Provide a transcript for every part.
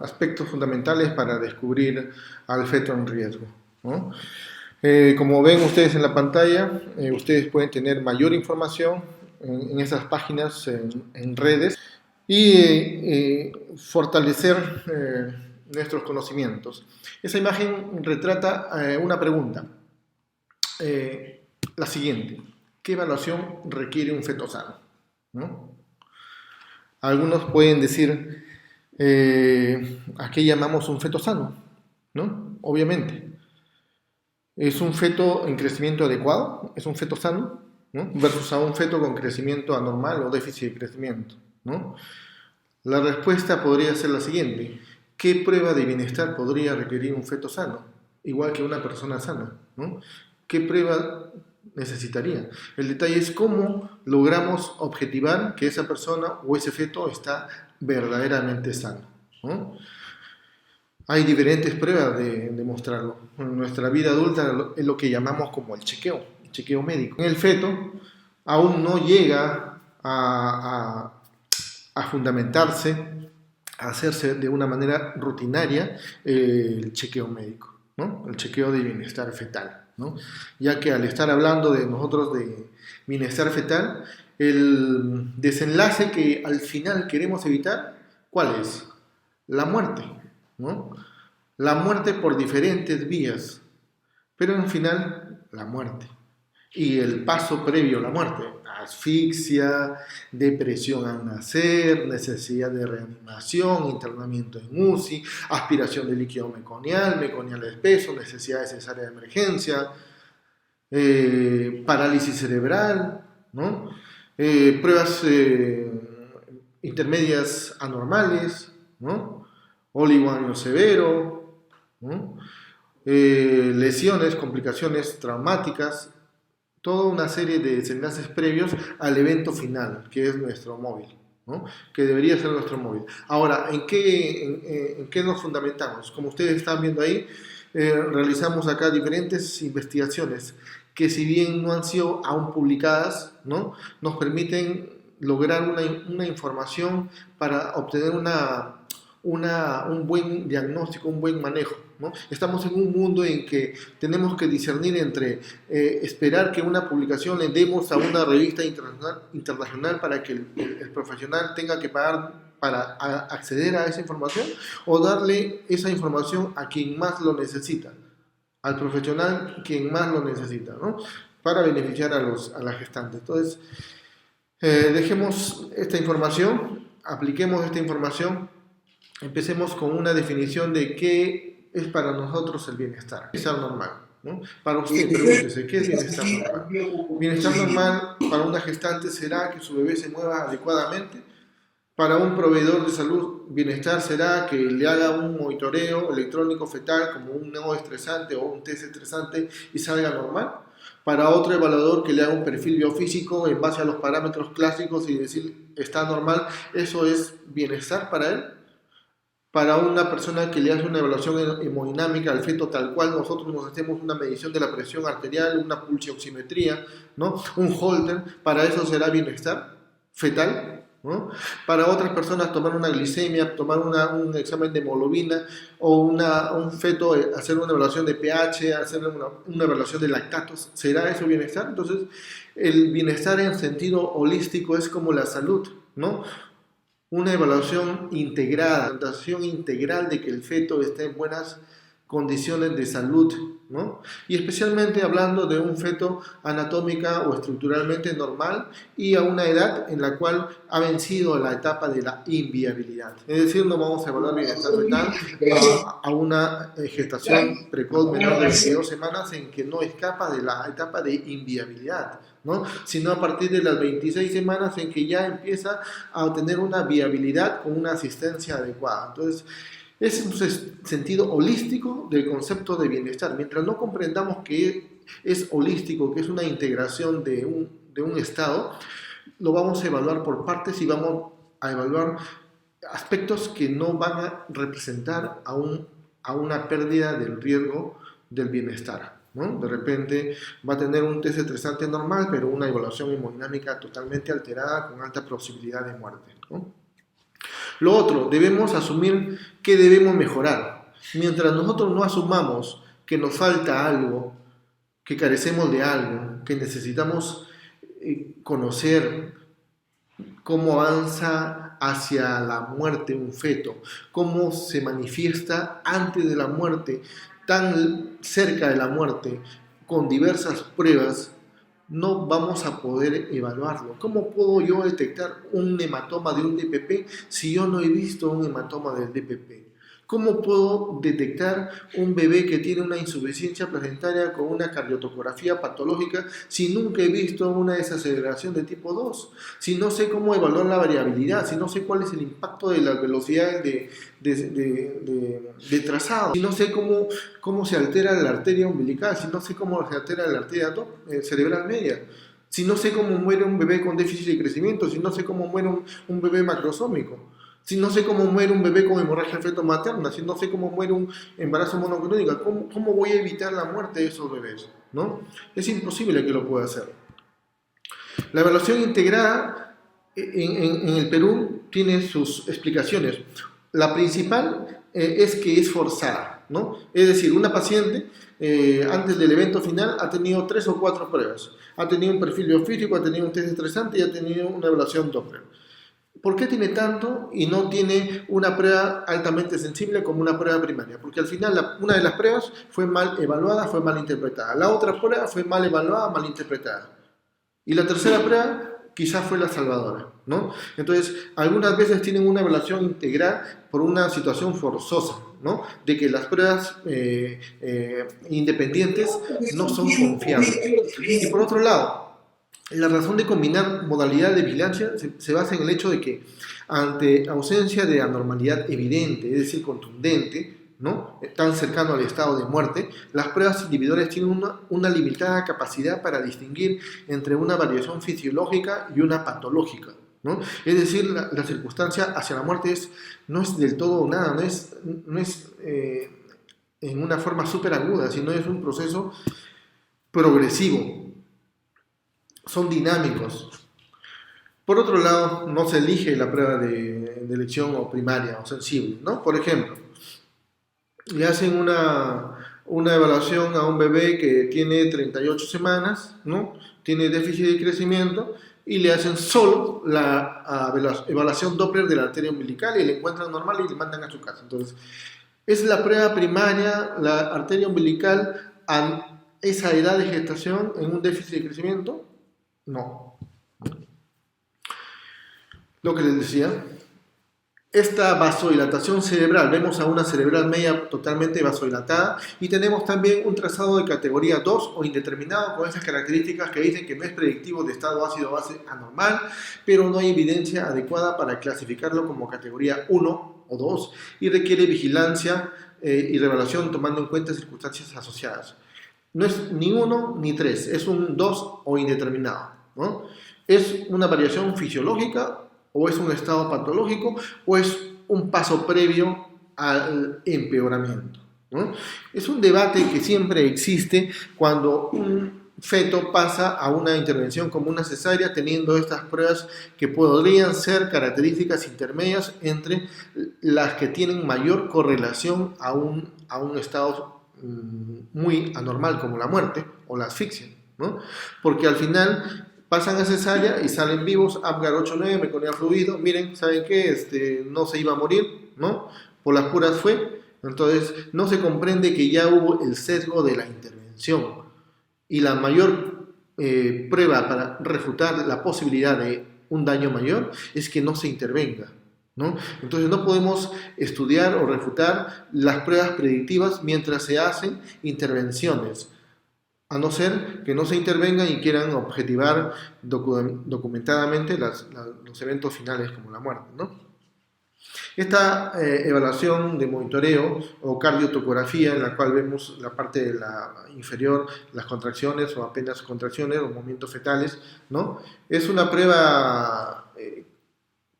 aspectos fundamentales para descubrir al feto en riesgo, ¿no? Como ven ustedes en la pantalla, ustedes pueden tener mayor información en esas páginas, en redes, y fortalecer nuestros conocimientos. Esa imagen retrata una pregunta, la siguiente: ¿qué evaluación requiere un feto sano? ¿No? Algunos pueden decir, ¿a qué llamamos un feto sano? ¿No? Obviamente. ¿Es un feto en crecimiento adecuado? ¿Es un feto sano? ¿No? Versus a un feto con crecimiento anormal o déficit de crecimiento, ¿no? La respuesta podría ser la siguiente: ¿qué prueba de bienestar podría requerir un feto sano? Igual que una persona sana, ¿no? ¿Qué prueba necesitaría? El detalle es cómo logramos objetivar que esa persona o ese feto está verdaderamente sano, ¿no? Hay diferentes pruebas de demostrarlo. En nuestra vida adulta es lo que llamamos como el chequeo médico. En el feto aún no llega a fundamentarse, a hacerse de una manera rutinaria el chequeo médico, ¿no? El chequeo de bienestar fetal, ¿no? Ya que al estar hablando de nosotros de bienestar fetal, el desenlace que al final queremos evitar, ¿cuál es? La muerte, ¿no? La muerte por diferentes vías, pero al final la muerte. Y el paso previo a la muerte: asfixia, depresión al nacer, necesidad de reanimación, internamiento en UCI, aspiración de líquido meconial espeso, necesidad de cesárea de emergencia, parálisis cerebral, ¿no? Pruebas intermedias anormales, ¿no? Oligoanio severo, ¿no? Lesiones, complicaciones traumáticas, toda una serie de desenlaces previos al evento final, que es nuestro móvil, ¿no? Que debería ser nuestro móvil. Ahora, ¿en qué nos fundamentamos? Como ustedes están viendo ahí, realizamos acá diferentes investigaciones que, si bien no han sido aún publicadas, ¿no?, nos permiten lograr una información para obtener un buen diagnóstico, un buen manejo, ¿no? Estamos en un mundo en que tenemos que discernir entre esperar que una publicación le demos a una revista internacional para que el profesional tenga que pagar para acceder a esa información, o darle esa información a quien más lo necesita, al profesional quien más lo necesita, ¿no?, para beneficiar a las gestantes. Entonces, dejemos esta información, apliquemos esta información. Empecemos con una definición de qué es para nosotros el bienestar. Bienestar normal, ¿no? Para usted, pregúntese, ¿qué es bienestar normal? Bienestar normal para una gestante será que su bebé se mueva adecuadamente. Para un proveedor de salud, bienestar será que le haga un monitoreo electrónico fetal como un neoestresante o un test estresante y salga normal. Para otro evaluador, que le haga un perfil biofísico en base a los parámetros clásicos y decir está normal, eso es bienestar para él. Para una persona que le hace una evaluación hemodinámica al feto tal cual nosotros nos hacemos una medición de la presión arterial, una pulsioximetría, ¿no?, un Holter, para eso será bienestar fetal, ¿no? Para otras personas, tomar una glicemia, tomar un examen de hemoglobina, o un feto hacer una evaluación de pH, hacer una evaluación de lactatos, ¿será eso bienestar? Entonces, el bienestar en sentido holístico es como la salud, ¿no? Una evaluación integrada, una evaluación integral de que el feto esté en buenas condiciones de salud, ¿no? Y especialmente hablando de un feto anatómica o estructuralmente normal y a una edad en la cual ha vencido la etapa de la inviabilidad. Es decir, no vamos a evaluar bienestar fetal a una gestación precoz menor de 22 semanas en que no escapa de la etapa de inviabilidad, ¿no?, sino a partir de las 26 semanas en que ya empieza a tener una viabilidad con una asistencia adecuada. Entonces, es un sentido holístico del concepto de bienestar. Mientras no comprendamos que es holístico, que es una integración de un estado, lo vamos a evaluar por partes y vamos a evaluar aspectos que no van a representar a una pérdida del riesgo del bienestar, ¿no? De repente va a tener un test estresante normal, pero una evaluación hemodinámica totalmente alterada con alta posibilidad de muerte, ¿no? Lo otro, debemos asumir que debemos mejorar. Mientras nosotros no asumamos que nos falta algo, que carecemos de algo, que necesitamos conocer cómo avanza hacia la muerte un feto, cómo se manifiesta antes de la muerte, tan cerca de la muerte, con diversas pruebas, no vamos a poder evaluarlo. ¿Cómo puedo yo detectar un hematoma de un DPP si yo no he visto un hematoma del DPP? ¿Cómo puedo detectar un bebé que tiene una insuficiencia placentaria con una cardiotocografía patológica si nunca he visto una desaceleración de tipo 2? Si no sé cómo evaluar la variabilidad, si no sé cuál es el impacto de las velocidades de trazado, si no sé cómo se altera la arteria umbilical, si no sé cómo se altera la arteria cerebral media, si no sé cómo muere un bebé con déficit de crecimiento, si no sé cómo muere un bebé macrosómico, si no sé cómo muere un bebé con hemorragia feto-materna, si no sé cómo muere un embarazo monoclínico, ¿cómo voy a evitar la muerte de esos bebés? ¿No? Es imposible que lo pueda hacer. La evaluación integrada en el Perú tiene sus explicaciones. La principal es que es forzada, ¿no? Es decir, una paciente antes del evento final ha tenido 3 o 4 pruebas. Ha tenido un perfil biofísico, ha tenido un test estresante y ha tenido una evaluación Doppler. ¿Por qué tiene tanto y no tiene una prueba altamente sensible como una prueba primaria? Porque al final una de las pruebas fue mal evaluada, fue mal interpretada. La otra prueba fue mal evaluada, mal interpretada. Y la tercera prueba quizás fue la salvadora, ¿no? Entonces, algunas veces tienen una evaluación integral por una situación forzosa, ¿no? De que las pruebas independientes no son confiables. Y por otro lado, la razón de combinar modalidad de vigilancia se basa en el hecho de que ante ausencia de anormalidad evidente, es decir, contundente, ¿no? Tan cercano al estado de muerte, las pruebas individuales tienen una limitada capacidad para distinguir entre una variación fisiológica y una patológica, ¿no? Es decir, la circunstancia hacia la muerte no es del todo o nada, no es en una forma súper aguda, sino es un proceso progresivo. Son dinámicos. Por otro lado, no se elige la prueba de elección o primaria o sensible, ¿no? Por ejemplo, le hacen una evaluación a un bebé que tiene 38 semanas, ¿no? Tiene déficit de crecimiento y le hacen solo la evaluación Doppler de la arteria umbilical y le encuentran normal y le mandan a su casa. Entonces, ¿es la prueba primaria la arteria umbilical a esa edad de gestación en un déficit de crecimiento? No. Lo que les decía, esta vasodilatación cerebral, vemos a una cerebral media totalmente vasodilatada y tenemos también un trazado de categoría 2 o indeterminado con esas características que dicen que no es predictivo de estado ácido-base anormal, pero no hay evidencia adecuada para clasificarlo como categoría 1 o 2 y requiere vigilancia y reevaluación tomando en cuenta circunstancias asociadas. No es ni 1 ni 3, es un 2 o indeterminado, ¿no? ¿Es una variación fisiológica o es un estado patológico o es un paso previo al empeoramiento, ¿no? Es un debate que siempre existe cuando un feto pasa a una intervención como una cesárea teniendo estas pruebas que podrían ser características intermedias entre las que tienen mayor correlación a un estado muy anormal como la muerte o la asfixia, ¿no? Porque al final pasan a cesárea y salen vivos, Apgar 8-9, meconía fluido, miren, ¿saben qué? No se iba a morir, ¿no? Por las puras fue, entonces no se comprende que ya hubo el sesgo de la intervención y la mayor prueba para refutar la posibilidad de un daño mayor es que no se intervenga, ¿no? Entonces no podemos estudiar o refutar las pruebas predictivas mientras se hacen intervenciones, a no ser que no se intervengan y quieran objetivar documentadamente los eventos finales como la muerte, ¿no? Esta evaluación de monitoreo o cardiotocografía en la cual vemos la parte de la inferior, las contracciones o apenas contracciones o movimientos fetales, ¿no? Es una prueba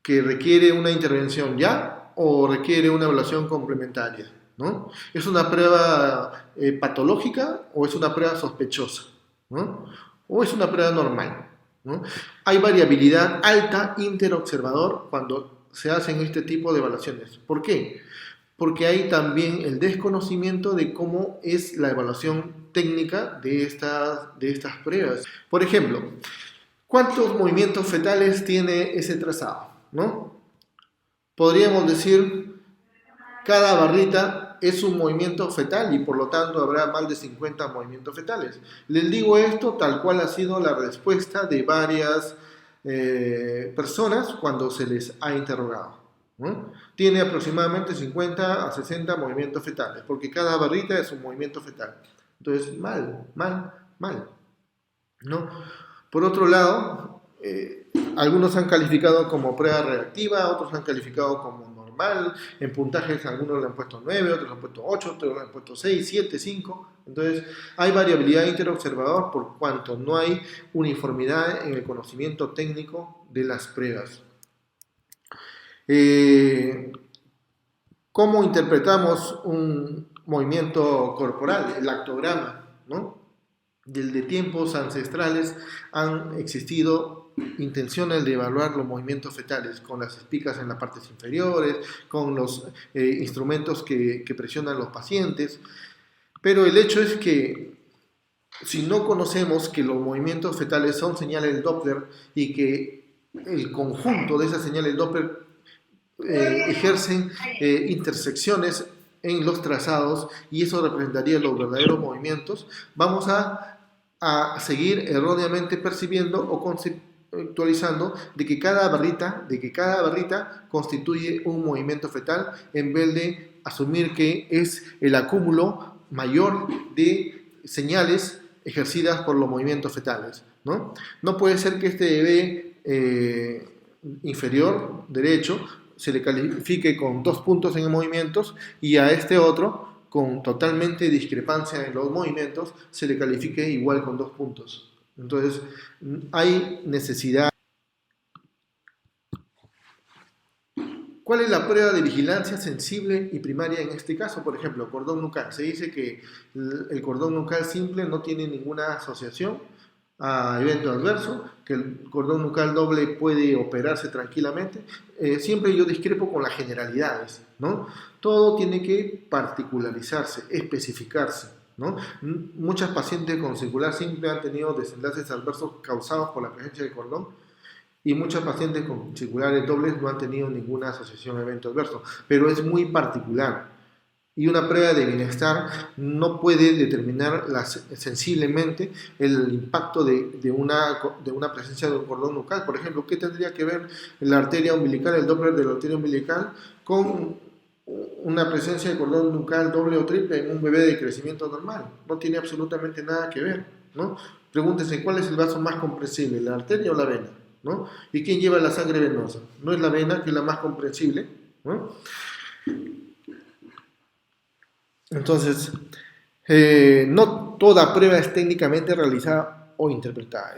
que requiere una intervención ya o requiere una evaluación complementaria, ¿no? ¿Es una prueba patológica o es una prueba sospechosa, ¿no? ¿O es una prueba normal, ¿no? Hay variabilidad alta interobservador cuando se hacen este tipo de evaluaciones. ¿Por qué? Porque hay también el desconocimiento de cómo es la evaluación técnica de estas pruebas. Por ejemplo, ¿cuántos movimientos fetales tiene ese trazado? ¿No? Podríamos decir, cada barrita es un movimiento fetal y por lo tanto habrá más de 50 movimientos fetales. Les digo esto tal cual ha sido la respuesta de varias personas cuando se les ha interrogado, ¿no? Tiene aproximadamente 50 a 60 movimientos fetales, porque cada barrita es un movimiento fetal. Entonces, mal, ¿no? Por otro lado, algunos han calificado como prueba reactiva, otros han calificado como normal, en puntajes algunos le han puesto 9, otros le han puesto 8, otros le han puesto 6, 7, 5. Entonces, hay variabilidad interobservador por cuanto no hay uniformidad en el conocimiento técnico de las pruebas. ¿Cómo interpretamos un movimiento corporal? El lactograma, ¿no? Desde tiempos ancestrales han existido intenciones de evaluar los movimientos fetales con las espicas en las partes inferiores, con los instrumentos que presionan los pacientes, pero el hecho es que si no conocemos que los movimientos fetales son señales Doppler y que el conjunto de esas señales Doppler ejercen intersecciones en los trazados y eso representaría los verdaderos movimientos, vamos a seguir erróneamente percibiendo o conceptualizando de que cada barrita constituye un movimiento fetal en vez de asumir que es el acúmulo mayor de señales ejercidas por los movimientos fetales, ¿no? No puede ser que este bebé inferior derecho se le califique con 2 puntos en los movimientos y a este otro, con totalmente discrepancia en los movimientos, se le califique igual con 2 puntos. Entonces, hay necesidad. ¿Cuál es la prueba de vigilancia sensible y primaria en este caso? Por ejemplo, cordón nucal. Se dice que el cordón nucal simple no tiene ninguna asociación a evento adverso, que el cordón nucal doble puede operarse tranquilamente. Siempre yo discrepo con las generalidades, ¿no? Todo tiene que particularizarse, especificarse, ¿no? Muchas pacientes con circular simple han tenido desenlaces adversos causados por la presencia de cordón y muchas pacientes con circulares dobles no han tenido ninguna asociación a evento adverso, pero es muy particular. Y una prueba de bienestar no puede determinar sensiblemente el impacto de una presencia de un cordón nucal. Por ejemplo, ¿qué tendría que ver la arteria umbilical, el Doppler de la arteria umbilical, con una presencia de cordón nucal doble o triple en un bebé de crecimiento normal? No tiene absolutamente nada que ver, ¿no? Pregúntense, ¿cuál es el vaso más comprensible, la arteria o la vena, ¿no? ¿Y quién lleva la sangre venosa? ¿No es la vena, que es la más comprensible, ¿no? Entonces, no toda prueba es técnicamente realizada o interpretada.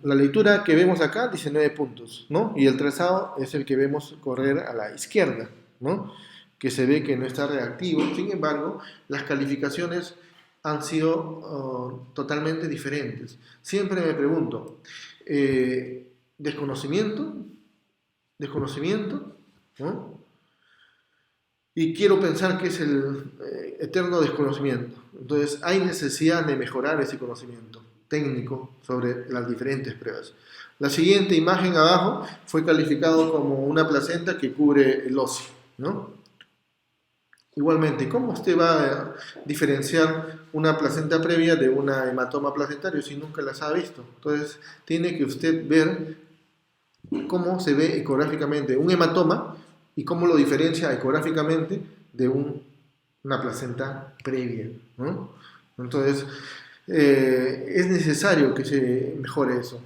La lectura que vemos acá dice 9 puntos, ¿no? Y el trazado es el que vemos correr a la izquierda, ¿no? Que se ve que no está reactivo. Sin embargo, las calificaciones han sido totalmente diferentes. Siempre me pregunto, ¿desconocimiento? ¿No? Y quiero pensar que es el eterno desconocimiento. Entonces hay necesidad de mejorar ese conocimiento técnico sobre las diferentes pruebas. La siguiente imagen abajo fue calificado como una placenta que cubre el óseo, ¿no? Igualmente, ¿cómo usted va a diferenciar una placenta previa de una hematoma placentario si nunca las ha visto? Entonces tiene que usted ver cómo se ve ecográficamente un hematoma y cómo lo diferencia ecográficamente de una placenta previa, ¿no? Entonces, es necesario que se mejore eso.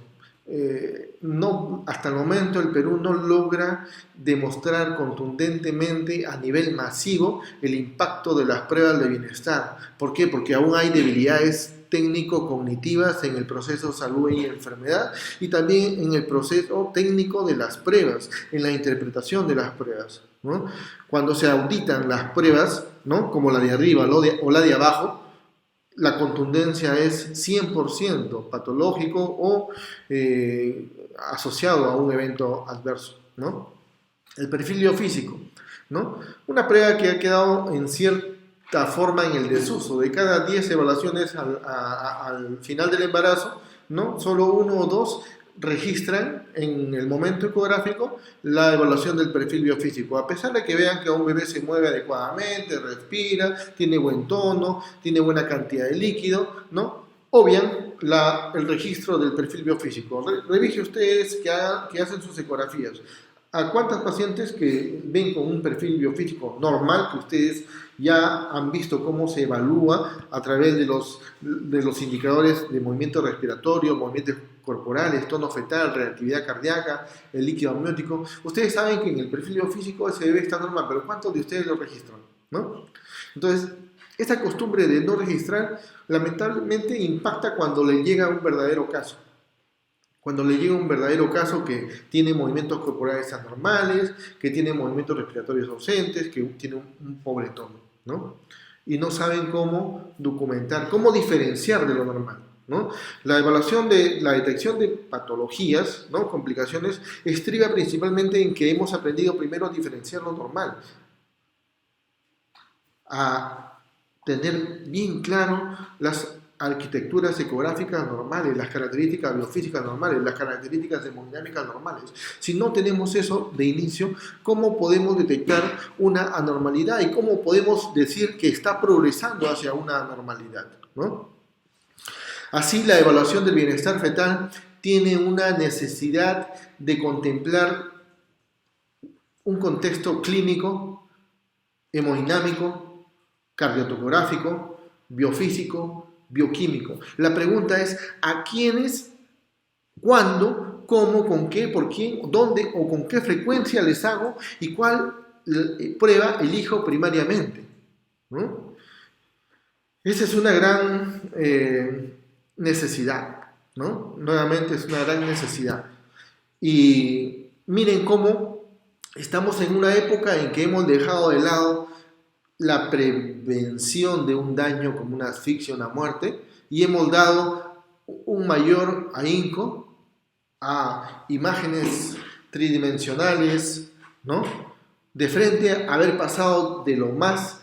No, hasta el momento el Perú no logra demostrar contundentemente a nivel masivo el impacto de las pruebas de bienestar. ¿Por qué? Porque aún hay debilidades técnico-cognitivas en el proceso salud y enfermedad y también en el proceso técnico de las pruebas, en la interpretación de las pruebas, ¿no? Cuando se auditan las pruebas, ¿no? Como la de arriba o la de abajo, la contundencia es 100% patológico o asociado a un evento adverso, ¿no? El perfil biofísico, ¿no? Una prueba que ha quedado en cierta forma en el desuso. De cada 10 evaluaciones al final del embarazo, ¿no? Solo 1 o 2 registran en el momento ecográfico la evaluación del perfil biofísico, a pesar de que vean que un bebé se mueve adecuadamente, respira, tiene buen tono, tiene buena cantidad de líquido, ¿no? Obvian el registro del perfil biofísico. Revise ustedes que hacen sus ecografías. ¿A cuántas pacientes que ven con un perfil biofísico normal, que ustedes ya han visto cómo se evalúa a través de los indicadores de movimiento respiratorio, movimientos corporales, tono fetal, reactividad cardíaca, el líquido amniótico? Ustedes saben que en el perfil biofísico ese bebé está normal, pero ¿cuántos de ustedes lo registran? ¿No? Entonces, esta costumbre de no registrar lamentablemente impacta cuando le llega un verdadero caso. Cuando le llega un verdadero caso que tiene movimientos corporales anormales, que tiene movimientos respiratorios ausentes, que tiene un pobre tono, ¿no? Y no saben cómo documentar, cómo diferenciar de lo normal, ¿no? La detección de patologías, ¿no? Complicaciones, estriba principalmente en que hemos aprendido primero a diferenciar lo normal, a tener bien claro las arquitecturas ecográficas normales, las características biofísicas normales, las características hemodinámicas normales. Si no tenemos eso de inicio, ¿cómo podemos detectar una anormalidad y cómo podemos decir que está progresando hacia una anormalidad, ¿no? Así, la evaluación del bienestar fetal tiene una necesidad de contemplar un contexto clínico, hemodinámico, cardiotocográfico, biofísico, bioquímico. La pregunta es: ¿a quiénes, cuándo, cómo, con qué, por quién, dónde o con qué frecuencia les hago y cuál prueba elijo primariamente, ¿no? Esa es una gran necesidad, ¿no? Nuevamente es una gran necesidad. Y miren cómo estamos en una época en que hemos dejado de lado la prevención de un daño como una asfixia, una muerte, y hemos dado un mayor ahínco a imágenes tridimensionales, ¿no? De frente a haber pasado de lo más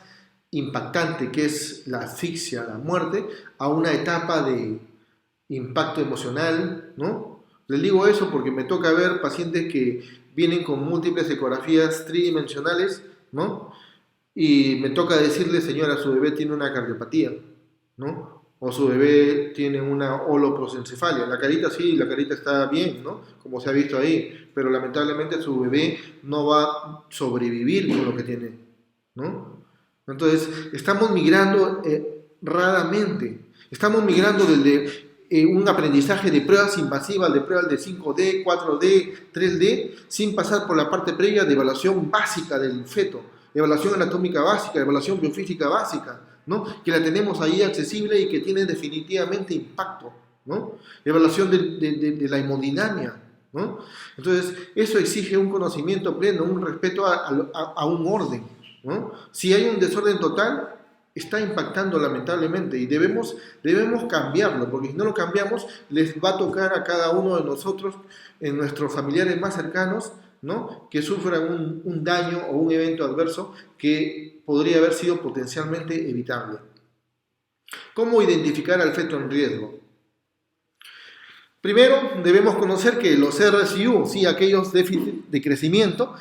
impactante que es la asfixia, la muerte, a una etapa de impacto emocional, ¿no? Les digo eso porque me toca ver pacientes que vienen con múltiples ecografías tridimensionales, ¿no? Y me toca decirle: señora, su bebé tiene una cardiopatía, ¿no? O su bebé tiene una holoprosencefalia. La carita sí, la carita está bien, ¿no? Como se ha visto ahí, pero lamentablemente su bebé no va a sobrevivir con lo que tiene, ¿no? Entonces, estamos migrando raramente. Estamos migrando desde un aprendizaje de pruebas invasivas, de pruebas de 5D, 4D, 3D, sin pasar por la parte previa de evaluación básica del feto, evaluación anatómica básica, evaluación biofísica básica, ¿no? Que la tenemos ahí accesible y que tiene definitivamente impacto, ¿no? Evaluación de la hemodinamia, ¿no? Entonces, eso exige un conocimiento pleno, un respeto a un orden, ¿no? Si hay un desorden total, está impactando lamentablemente y debemos cambiarlo, porque si no lo cambiamos, les va a tocar a cada uno de nosotros, en nuestros familiares más cercanos, ¿no? Que sufran un daño o un evento adverso que podría haber sido potencialmente evitable. ¿Cómo identificar al feto en riesgo? Primero, debemos conocer que los RSIU, sí, aquellos déficits de crecimiento,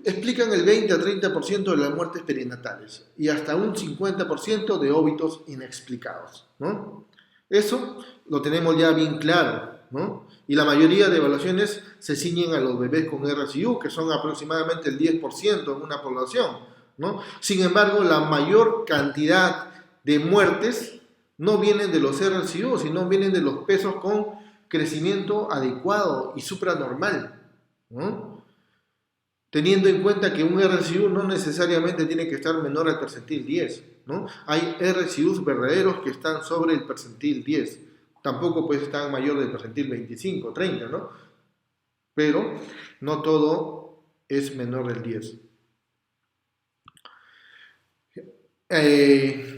explican el 20 a 30% de las muertes perinatales y hasta un 50% de óbitos inexplicados, ¿no? Eso lo tenemos ya bien claro, ¿no? Y la mayoría de evaluaciones se ciñen a los bebés con RSIU, que son aproximadamente el 10% en una población, ¿no? Sin embargo, la mayor cantidad de muertes no vienen de los RSIU, sino vienen de los pesos con crecimiento adecuado y supranormal, ¿no? Teniendo en cuenta que un RSIU no necesariamente tiene que estar menor al percentil 10, ¿no? Hay RSIUs verdaderos que están sobre el percentil 10, tampoco pues están mayor del percentil 25, 30, ¿no? Pero no todo es menor del 10.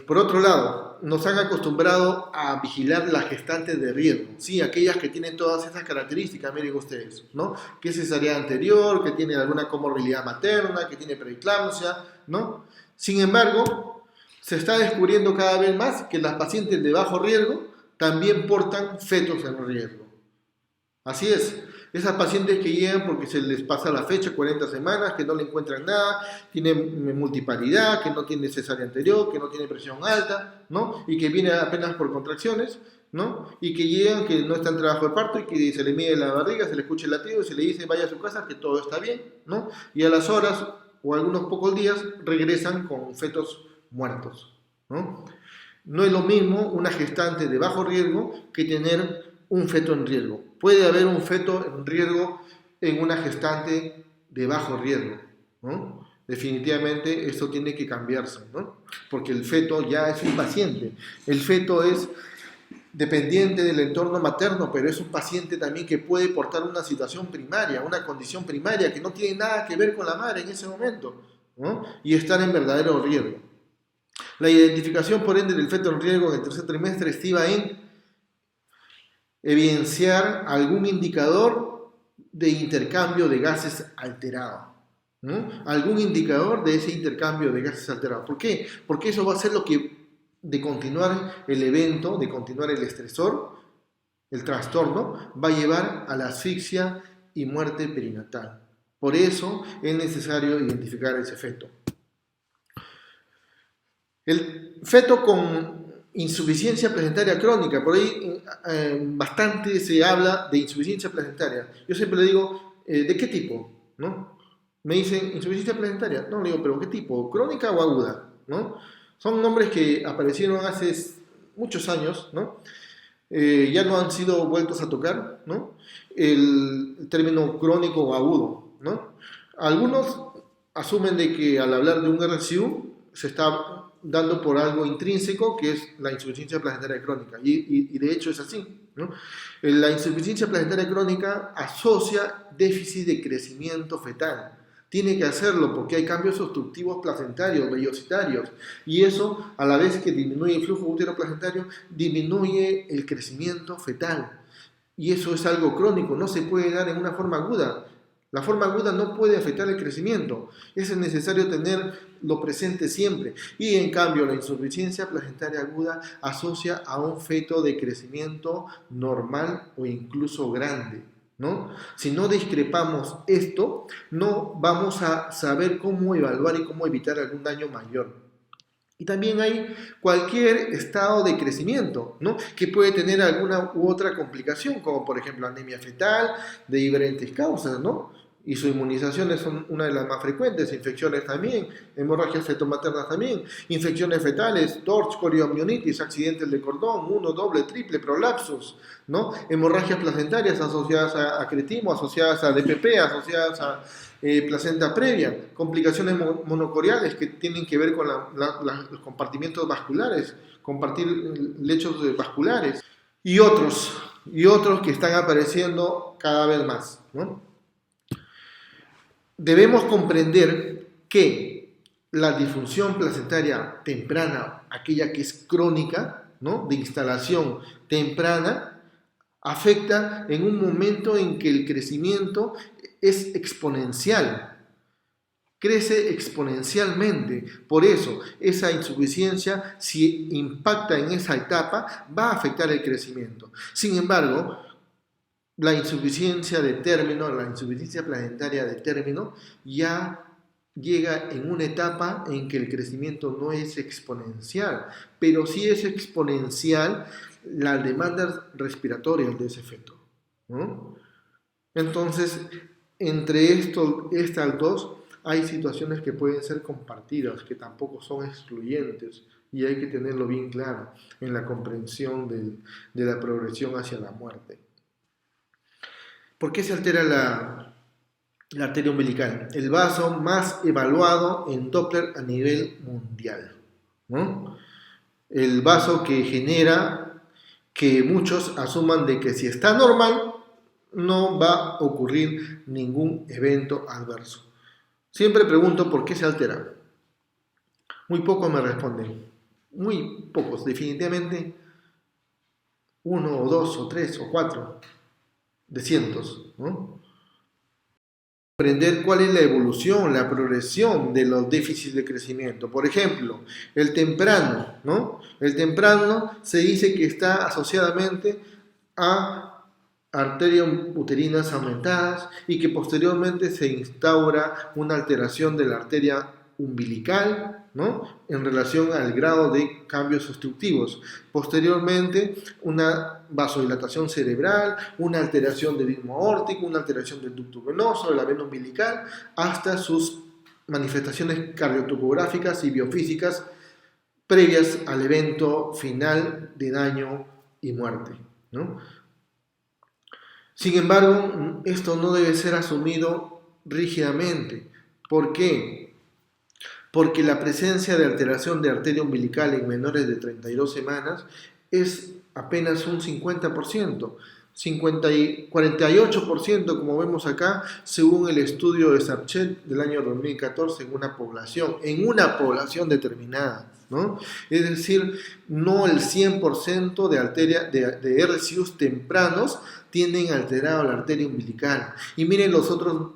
Por otro lado, nos han acostumbrado a vigilar las gestantes de riesgo, ¿sí? Aquellas que tienen todas esas características, miren ustedes, ¿no? Que es cesárea anterior, que tiene alguna comorbilidad materna, que tiene preeclampsia, ¿no? Sin embargo, se está descubriendo cada vez más que las pacientes de bajo riesgo también portan fetos en riesgo. Así es. Esas pacientes que llegan porque se les pasa la fecha, 40 semanas, que no le encuentran nada, tienen multiparidad, que no tiene cesárea anterior, que no tiene presión alta, ¿no? Y que viene apenas por contracciones, ¿no? Y que llegan, que no está en trabajo de parto y que se le mide la barriga, se le escucha el latido y se le dice vaya a su casa que todo está bien, ¿no? Y a las horas o algunos pocos días regresan con fetos muertos, ¿no? No es lo mismo una gestante de bajo riesgo que tener un feto en riesgo. Puede haber un feto en riesgo en una gestante de bajo riesgo, ¿no? Definitivamente esto tiene que cambiarse, ¿no? Porque el feto ya es un paciente. El feto es dependiente del entorno materno, pero es un paciente también que puede portar una situación primaria, una condición primaria que no tiene nada que ver con la madre en ese momento, ¿no? Y estar en verdadero riesgo. La identificación, por ende, del feto en riesgo en el tercer trimestre estriba en evidenciar algún indicador de intercambio de gases alterado, ¿no? Algún indicador de ese intercambio de gases alterado. ¿Por qué? Porque eso va a ser lo que, de continuar el evento, de continuar el estresor, el trastorno, va a llevar a la asfixia y muerte perinatal. Por eso es necesario identificar ese feto. El feto con insuficiencia placentaria crónica, por ahí bastante se habla de insuficiencia placentaria. Yo siempre le digo, ¿de qué tipo? ¿No? Me dicen, ¿insuficiencia placentaria? No, le digo, ¿pero qué tipo? ¿Crónica o aguda? ¿No? Son nombres que aparecieron hace muchos años, ¿no? Ya no han sido vueltos a tocar, ¿no? El término crónico o agudo, ¿no? Algunos asumen de que al hablar de un RCU se está dando por algo intrínseco que es la insuficiencia placentaria crónica y de hecho es así, ¿no? La insuficiencia placentaria crónica asocia déficit de crecimiento fetal. Tiene que hacerlo porque hay cambios obstructivos placentarios, vellocitarios, y eso, a la vez que disminuye el flujo uteroplacentario, disminuye el crecimiento fetal. Y eso es algo crónico, no se puede dar en una forma aguda. La forma aguda no puede afectar el crecimiento. Eso es necesario tenerlo presente siempre. Y en cambio, la insuficiencia placentaria aguda asocia a un feto de crecimiento normal o incluso grande, ¿no? Si no discrepamos esto, no vamos a saber cómo evaluar y cómo evitar algún daño mayor. Y también hay cualquier estado de crecimiento, ¿no? Que puede tener alguna u otra complicación, como por ejemplo anemia fetal, de diferentes causas, ¿no? Y sus inmunizaciones son una de las más frecuentes, infecciones también, hemorragias fetomaternas también, infecciones fetales, TORCH, coriomionitis, accidentes de cordón, 1, doble, triple, prolapsos, ¿no? Hemorragias placentarias asociadas a cretimo, asociadas a DPP, asociadas a placenta previa, complicaciones monocoriales que tienen que ver con los compartimientos vasculares, compartir lechos vasculares y otros que están apareciendo cada vez más, ¿no? Debemos comprender que la disfunción placentaria temprana, aquella que es crónica, ¿no? De instalación temprana, afecta en un momento en que el crecimiento es exponencial, crece exponencialmente. Por eso, esa insuficiencia, si impacta en esa etapa, va a afectar el crecimiento. Sin embargo, la insuficiencia de término, la insuficiencia placentaria de término, ya llega en una etapa en que el crecimiento no es exponencial, pero sí es exponencial las demandas respiratorias de ese feto, ¿no? Entonces, entre estas dos, hay situaciones que pueden ser compartidas, que tampoco son excluyentes, y hay que tenerlo bien claro en la comprensión de la progresión hacia la muerte. ¿Por qué se altera la arteria umbilical? El vaso más evaluado en Doppler a nivel mundial, ¿no? El vaso que genera que muchos asuman de que si está normal, no va a ocurrir ningún evento adverso. Siempre pregunto por qué se altera. Muy pocos me responden. muy pocos, definitivamente 1 o 2 o 3 o 4 de cientos, ¿no? Aprender cuál es la evolución, la progresión de los déficits de crecimiento. Por ejemplo, el temprano, ¿no? El temprano se dice que está asociadamente a arterias uterinas aumentadas y que posteriormente se instaura una alteración de la arteria umbilical, ¿no? En relación al grado de cambios obstructivos. Posteriormente, una vasodilatación cerebral, una alteración del ritmo aórtico, una alteración del ducto venoso, de la vena umbilical, hasta sus manifestaciones cardiotopográficas y biofísicas previas al evento final de daño y muerte, ¿no? Sin embargo, esto no debe ser asumido rígidamente. ¿Por qué? Porque la presencia de alteración de arteria umbilical en menores de 32 semanas es apenas un 50%, 48% como vemos acá, según el estudio de Sapchet del año 2014 en una población determinada, ¿no? Es decir, no el 100% de RCUs tempranos tienen alterado la arteria umbilical. Y miren los otros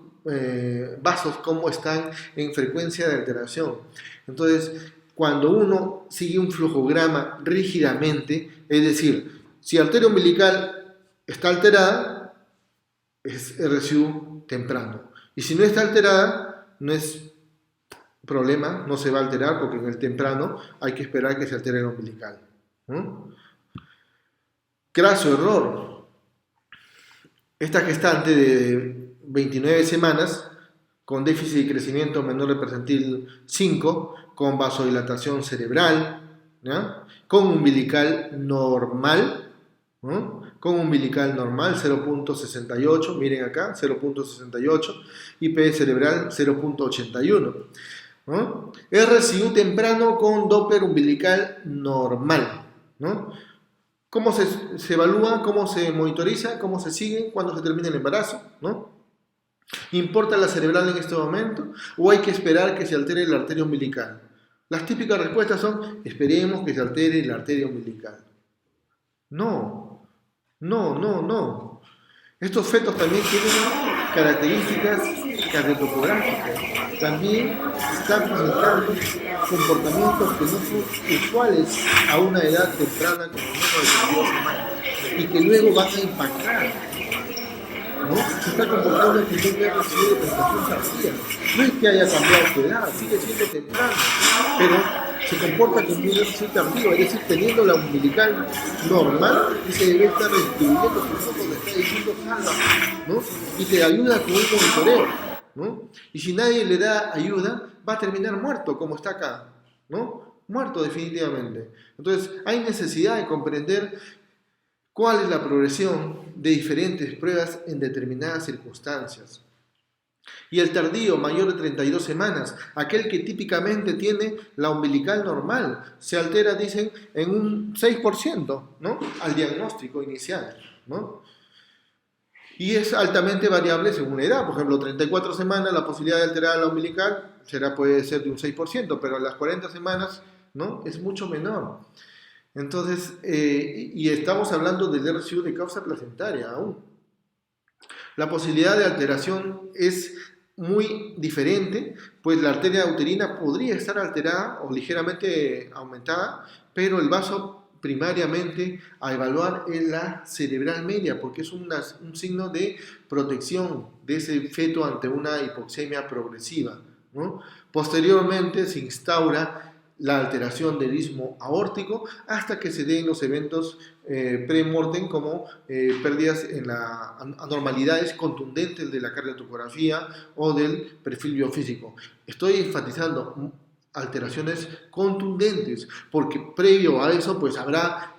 vasos cómo están en frecuencia de alteración. Entonces, cuando uno sigue un flujograma rígidamente, es decir, si arteria umbilical está alterada, es RCU temprano. Y si no está alterada, no es problema, no se va a alterar porque en el temprano hay que esperar que se altere el umbilical. Craso error. Esta gestante de 29 semanas con déficit de crecimiento menor de percentil 5, con vasodilatación cerebral, ¿ya? Con umbilical normal, ¿no? Con umbilical normal 0.68, miren acá, 0.68, IP cerebral 0.81, ¿no? RCU temprano con Doppler umbilical normal, ¿no? ¿Cómo se evalúa? ¿Cómo se monitoriza? ¿Cómo se sigue? ¿Cuándo se termina el embarazo? ¿No? ¿Importa la cerebral en este momento? ¿O hay que esperar que se altere la arteria umbilical? Las típicas respuestas son: esperemos que se altere la arteria umbilical. No, no, no, no. Estos fetos también tienen características cardiotopográficas. También están presentando comportamientos que no son usuales a una edad temprana como menos de 32 semanas y que luego van a impactar, ¿no? Se está comportando en que no recibe de prestación tardía. No es que haya cambiado su edad, sigue siendo temprano, pero se comporta como un déficit tardío, es decir, teniendo la umbilical normal y se debe estar distribuyendo su foco, le está diciendo salva, ¿no? Y te ayuda con un monitoreo, ¿no? Y si nadie le da ayuda, va a terminar muerto, como está acá, ¿no? Muerto definitivamente. Entonces, hay necesidad de comprender cuál es la progresión de diferentes pruebas en determinadas circunstancias. Y el tardío, mayor de 32 semanas, aquel que típicamente tiene la umbilical normal, se altera, dicen, en un 6%, ¿no? Al diagnóstico inicial, ¿no? Y es altamente variable según la edad. Por ejemplo, 34 semanas, la posibilidad de alterar la umbilical puede ser de un 6%, pero a las 40 semanas, ¿no? Es mucho menor. Entonces, y estamos hablando del RCU de causa placentaria aún. La posibilidad de alteración es muy diferente, pues la arteria uterina podría estar alterada o ligeramente aumentada, pero el vaso primariamente a evaluar es la cerebral media, porque es un signo de protección de ese feto ante una hipoxemia progresiva, ¿no? Posteriormente se instaura la alteración del ritmo aórtico hasta que se den los eventos pre-mortem como pérdidas en la anormalidades contundentes de la cardiotopografía o del perfil biofísico. Estoy enfatizando alteraciones contundentes porque previo a eso pues habrá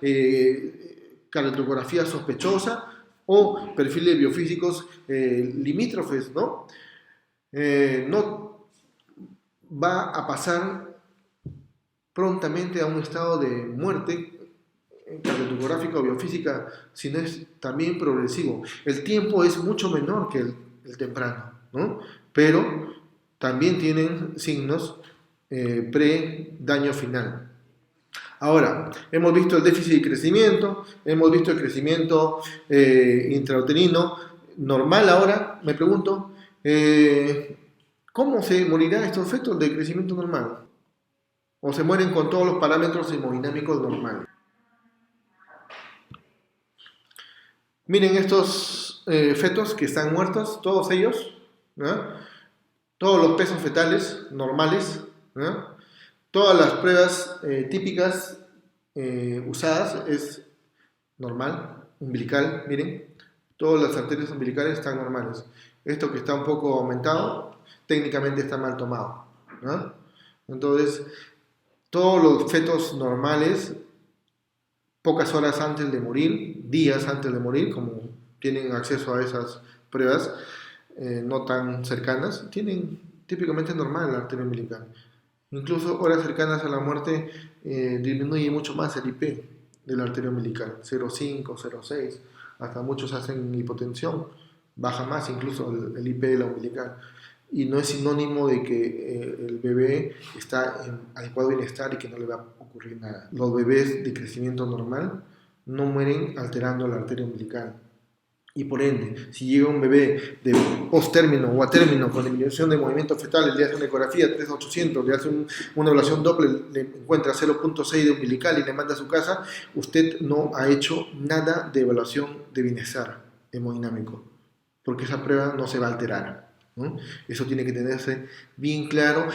cardiotopografía sospechosa o perfiles biofísicos limítrofes, ¿no? No va a pasar prontamente a un estado de muerte cardiotopográfica o biofísica, sino es también progresivo. El tiempo es mucho menor que el temprano, ¿no? Pero también tienen signos pre-daño final. Ahora, hemos visto el déficit de crecimiento, hemos visto el crecimiento intrauterino normal. Ahora me pregunto, ¿cómo se morirán estos fetos de crecimiento normal? ¿O se mueren con todos los parámetros hemodinámicos normales? Miren estos fetos que están muertos, todos ellos, ¿no? Todos los pesos fetales normales, ¿no? Todas las pruebas típicas usadas es normal, umbilical, miren, todas las arterias umbilicales están normales. Esto que está un poco aumentado, técnicamente está mal tomado, ¿no? Entonces, todos los fetos normales, pocas horas antes de morir, días antes de morir, como tienen acceso a esas pruebas no tan cercanas, tienen típicamente normal la arteria umbilical. Incluso horas cercanas a la muerte disminuye mucho más el IP de la arteria umbilical, 0,5, 0,6, hasta muchos hacen hipotensión, baja más incluso el IP de la umbilical. Y no es sinónimo de que el bebé está en adecuado bienestar y que no le va a ocurrir nada. Los bebés de crecimiento normal no mueren alterando la arteria umbilical. Y por ende, si llega un bebé de post-término o a término con disminución de movimiento fetal, le hace una ecografía 3800, le hace una evaluación Doppler, le encuentra 0,6 de umbilical y le manda a su casa, usted no ha hecho nada de evaluación de bienestar hemodinámico, porque esa prueba no se va a alterar, ¿no? Eso tiene que tenerse bien claro,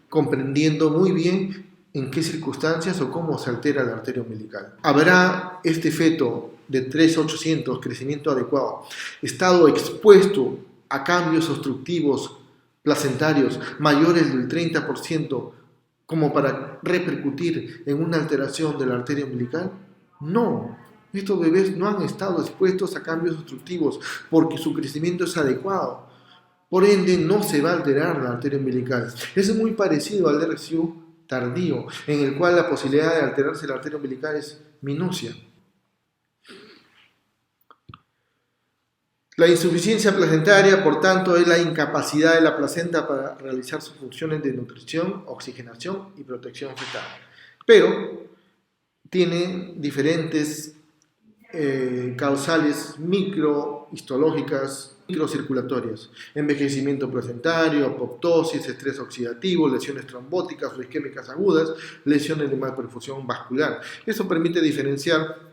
comprendiendo muy bien en qué circunstancias o cómo se altera la arteria umbilical. ¿Habrá este feto de 3,800, crecimiento adecuado, estado expuesto a cambios obstructivos placentarios mayores del 30% como para repercutir en una alteración de la arteria umbilical? No. Estos bebés no han estado expuestos a cambios obstructivos porque su crecimiento es adecuado. Por ende, no se va a alterar la arteria umbilical. Es muy parecido al DRCU tardío, en el cual la posibilidad de alterarse la arteria umbilical es minucia. La insuficiencia placentaria, por tanto, es la incapacidad de la placenta para realizar sus funciones de nutrición, oxigenación y protección fetal. Pero tiene diferentes causales microhistológicas, microcirculatorias: envejecimiento placentario, apoptosis, estrés oxidativo, lesiones trombóticas o isquémicas agudas, lesiones de malperfusión vascular. Eso permite diferenciar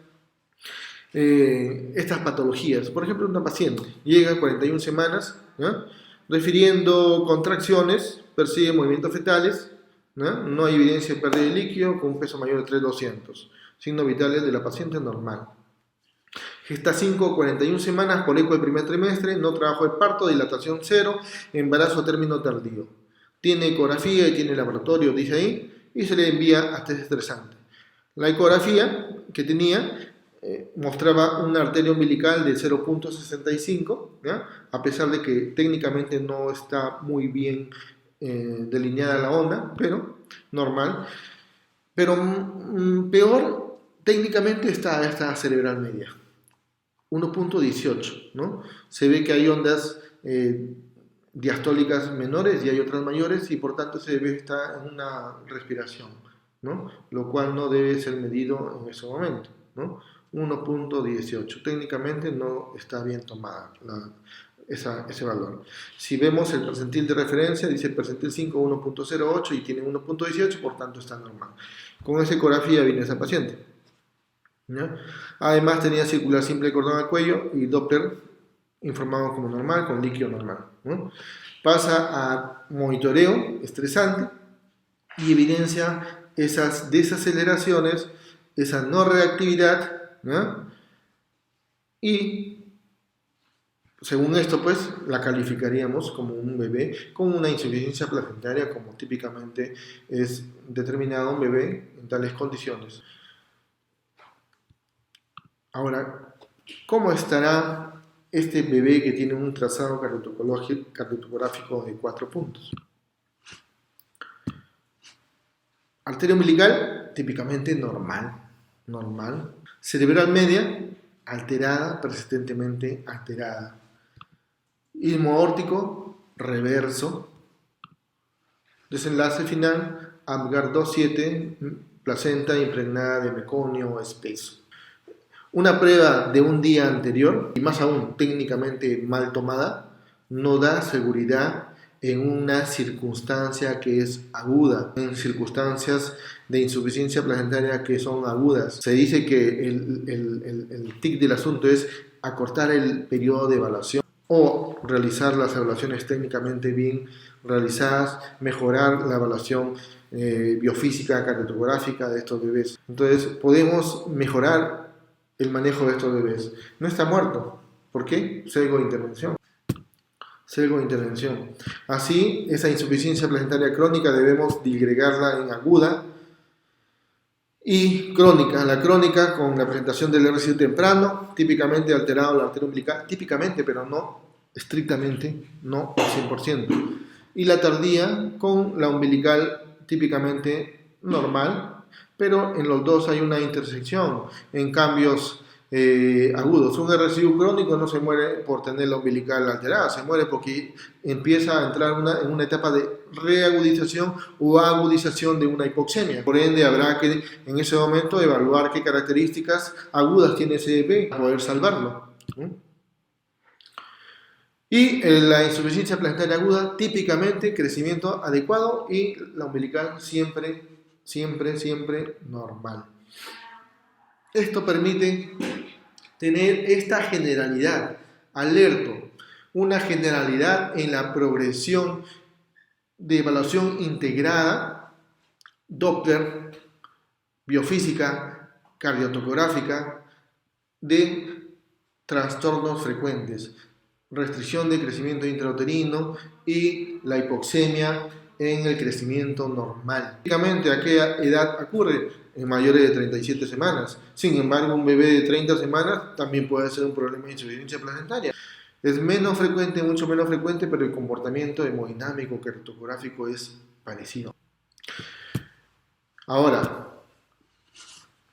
estas patologías. Por ejemplo, una paciente llega a 41 semanas, ¿no?, refiriendo contracciones, percibe movimientos fetales, no hay evidencia de pérdida de líquido, con un peso mayor de 3,200, signos vitales de la paciente normal. Gesta 5, 41 semanas, por eco del primer trimestre, no trabajo de parto, dilatación 0, embarazo término tardío. Tiene ecografía y tiene laboratorio, dice ahí, y se le envía a test estresante. La ecografía que tenía mostraba una arteria umbilical de 0,65, a pesar de que técnicamente no está muy bien delineada la onda, pero normal. Pero peor, técnicamente está esta cerebral media, 1,18, ¿no? Se ve que hay ondas diastólicas menores y hay otras mayores, y por tanto ese bebé está en una respiración, ¿no?, lo cual no debe ser medido en ese momento, ¿no? 1,18. Técnicamente no está bien tomada ese valor. Si vemos el percentil de referencia, dice el percentil 5, 1,08 y tiene 1,18, por tanto está normal. Con esa ecografía viene esa paciente, ¿no? Además tenía circular simple cordón al cuello y Doppler informado como normal, con líquido normal, ¿no? Pasa a monitoreo estresante y evidencia esas desaceleraciones, esa no reactividad, ¿no? Y según esto, pues la calificaríamos como un bebé con una insuficiencia placentaria, como típicamente es determinado un bebé en tales condiciones. Ahora, ¿cómo estará este bebé que tiene un trazado cardiotocográfico de 4 puntos? Arteria umbilical, típicamente normal. Cerebral media, alterada, persistentemente alterada. Istmo aórtico, reverso. Desenlace final, Apgar 2,7, placenta impregnada de meconio espeso. Una prueba de un día anterior, y más aún técnicamente mal tomada, no da seguridad en una circunstancia que es aguda, en circunstancias de insuficiencia placentaria que son agudas. Se dice que el tic del asunto es acortar el periodo de evaluación o realizar las evaluaciones técnicamente bien realizadas, mejorar la evaluación biofísica, cardiotocográfica de estos bebés. Entonces podemos mejorar el manejo de estos bebés. No está muerto. ¿Por qué? Sesgo de intervención. Sesgo de intervención. Así, esa insuficiencia placentaria crónica debemos digregarla en aguda y crónica. La crónica con la presentación del RCI temprano, típicamente alterado la arteria umbilical, típicamente, pero no estrictamente, no al 100%. Y la tardía con la umbilical típicamente normal, pero en los dos hay una intersección en cambios agudos. Un RCI crónico no se muere por tener la umbilical alterada, se muere porque empieza a entrar en una etapa de reagudización o agudización de una hipoxemia. Por ende, habrá que en ese momento evaluar qué características agudas tiene ese bebé para poder salvarlo. Y la insuficiencia placentaria aguda, típicamente crecimiento adecuado y la umbilical siempre normal. Esto permite tener esta generalidad, alerto, una generalidad en la progresión de evaluación integrada, Doppler, biofísica, cardiotocográfica, de trastornos frecuentes, restricción de crecimiento intrauterino y la hipoxemia en el crecimiento normal. Típicamente, ¿a qué edad ocurre? En mayores de 37 semanas. Sin embargo, un bebé de 30 semanas también puede ser un problema de insuficiencia placentaria. Es menos frecuente, mucho menos frecuente, pero el comportamiento hemodinámico cardiotocográfico es parecido. Ahora,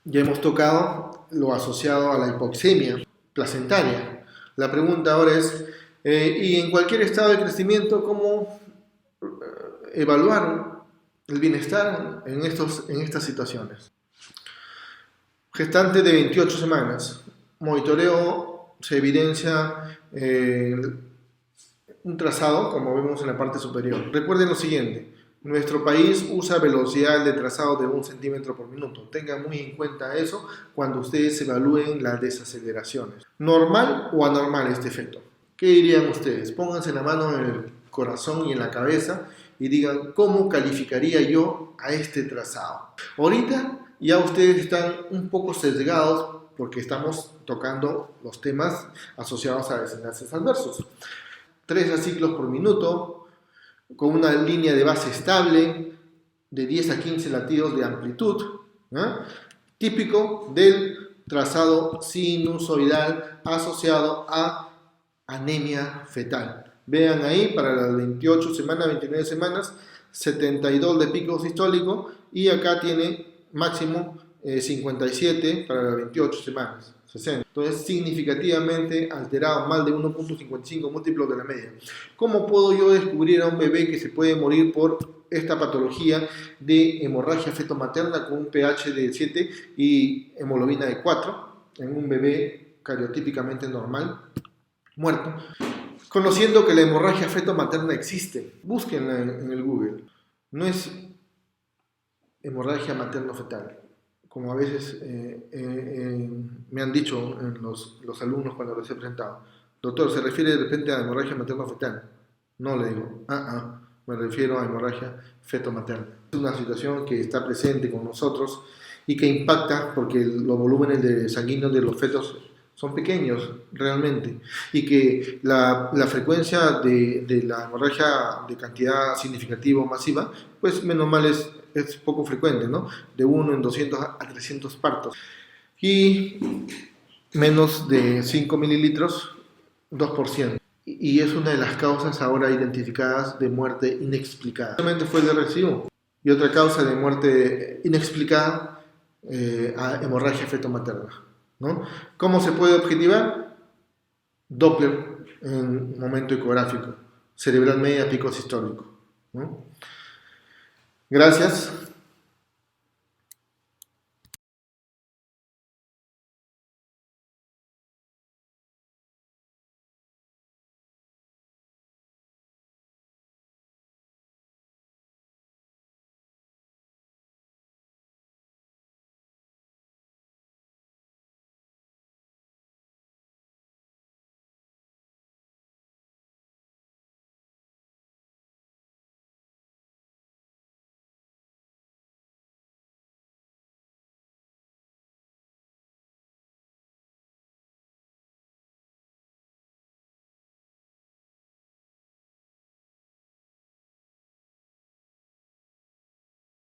ya hemos tocado lo asociado a la hipoxemia placentaria. La pregunta ahora es, y en cualquier estado de crecimiento, ¿cómo evaluar el bienestar en estas situaciones? Gestante de 28 semanas. Monitoreo, se evidencia un trazado, como vemos en la parte superior. Recuerden lo siguiente, nuestro país usa velocidad de trazado de 1 centímetro por minuto. Tengan muy en cuenta eso cuando ustedes evalúen las desaceleraciones. ¿Normal o anormal este efecto? ¿Qué dirían ustedes? Pónganse la mano en el corazón y en la cabeza y digan, ¿cómo calificaría yo a este trazado? Ahorita ya ustedes están un poco sesgados porque estamos tocando los temas asociados a desenlaces adversos. 3 ciclos por minuto, con una línea de base estable, de 10 a 15 latidos de amplitud, ¿no? Típico del trazado sinusoidal asociado a anemia fetal. Vean ahí, para las 28 semanas, 29 semanas, 72 de pico sistólico, y acá tiene máximo 57 para las 28 semanas, 60. Entonces, significativamente alterado, más de 1.55 múltiplos de la media. ¿Cómo puedo yo descubrir a un bebé que se puede morir por esta patología de hemorragia fetomaterna con un pH de 7 y hemoglobina de 4 en un bebé cariotípicamente normal, muerto? Conociendo que la hemorragia fetomaterna existe, búsquenla en el Google. No es hemorragia materno-fetal, como a veces me han dicho los alumnos cuando les he presentado. Doctor, ¿se refiere de repente a hemorragia materno-fetal? No, le digo, me refiero a hemorragia feto-materna. Es una situación que está presente con nosotros y que impacta porque los volúmenes sanguíneos de los fetos son pequeños realmente, y que la frecuencia de la hemorragia de cantidad significativa o masiva, pues menos mal es poco frecuente, ¿no? De 1 en 200 a 300 partos. Y menos de 5 mililitros, 2%. Y es una de las causas ahora identificadas de muerte inexplicada. Solamente fue el RCU. Y otra causa de muerte inexplicada, a hemorragia fetomaterna, ¿no? ¿Cómo se puede objetivar? Doppler en momento ecográfico, cerebral media, pico sistólico, ¿no? Gracias.